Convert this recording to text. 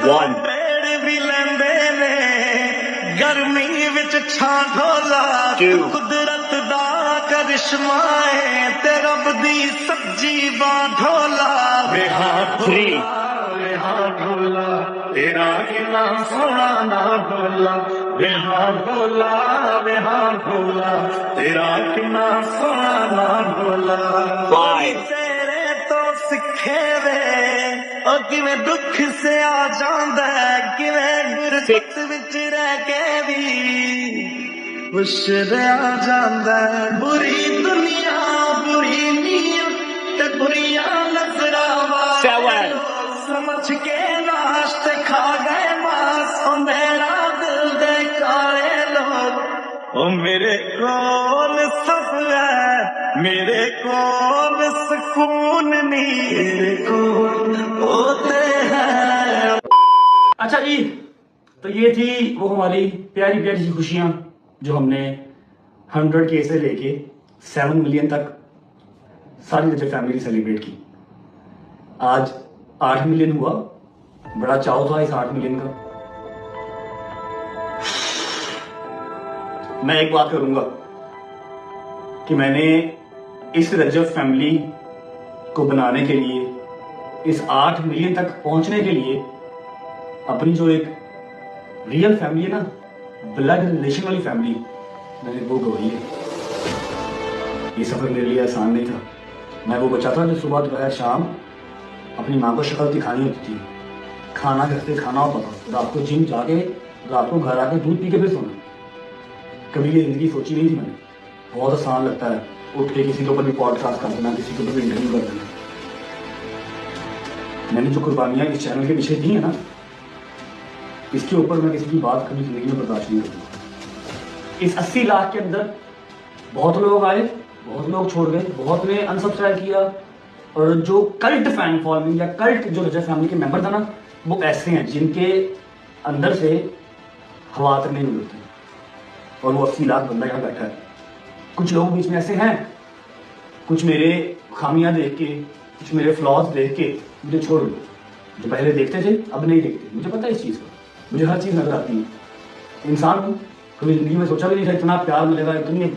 One. पेड़ भी लेंदे ने गर्मी विच छां ढोला। Two. कुदरत दा करिश्मा है ते रब दी सब्जी बा ढोला। Three. हाँ ढोला तेरा कितना सोना ना ढोला। हाँ ढोला तेरा कितना सोना ना ढोला। Five. तेरे तो सिखे वे और किवें दुख से आ जांदा है, किवें गुरबत विच रह के भी खुश रह जांदा है। बुरी दुनिया बुरी नीयत ते बुरियां नजरां Seven. समझ के नाश्ते खा गए मांस। ओ मेरा दिल दे काले लोग, ओ मेरे कोल सब है, मेरे कोल सुकून नहीं, मेरे कोल होते हैं। अच्छा जी, तो ये थी वो हमारी प्यारी प्यारी सी खुशियां जो हमने 100K से लेके 7 मिलियन तक सारी रजब फैमिली सेलिब्रेट की। आज 8 मिलियन हुआ, बड़ा चाव था इस 8 मिलियन का। मैं एक बात करूंगा कि मैंने इस रजब फैमिली को बनाने के लिए, इस 8 मिलियन तक पहुंचने के लिए अपनी जो एक रियल फैमिली है ना, ब्लड रिलेशन वाली फैमिली, मैंने वो गवाई है। ये सफर मेरे लिए आसान नहीं था। मैं वो बच्चा था जो सुबह दोपहर शाम अपनी माँ को शक्ल दिखानी होती थी, खाना घर से खाना होता था, रात को जिम जाके रात को घर आके दूध पी के फिर सोना। कभी ये जिंदगी सोची नहीं थी मैंने। बहुत आसान लगता है उठ के किसी के ऊपर भी पॉडकास्ट कर देना, किसी के ऊपर भी इंटरव्यू कर देना। मैंने जो कुर्बानियां इस चैनल के पीछे दी है ना, इसके ऊपर मैं किसी की बात कभी जिंदगी में बर्दाश्त नहीं करूँगा। इस 80 लाख के अंदर बहुत लोग आए, बहुत लोग छोड़ गए, बहुत ने अनसब्सक्राइब किया, और जो कल्ट फैन फॉलोइंग या कल्ट जो रजब फैमिली के मेंबर था ना, वो ऐसे हैं जिनके अंदर से हवा तक नहीं मिलती, और वो 80 लाख बंदा यहाँ बैठा है। कुछ लोग बीच में ऐसे हैं, कुछ मेरे खामियां देख के, कुछ मेरे फ्लॉज देख के मुझे छोड़ दो, जो पहले देखते थे अब नहीं देखते। मुझे पता है इस चीज़ का, मुझे हर चीज़ नजर आती है। इंसान कभी जिंदगी में सोचा भी नहीं था इतना प्यार मिलेगा, इतनी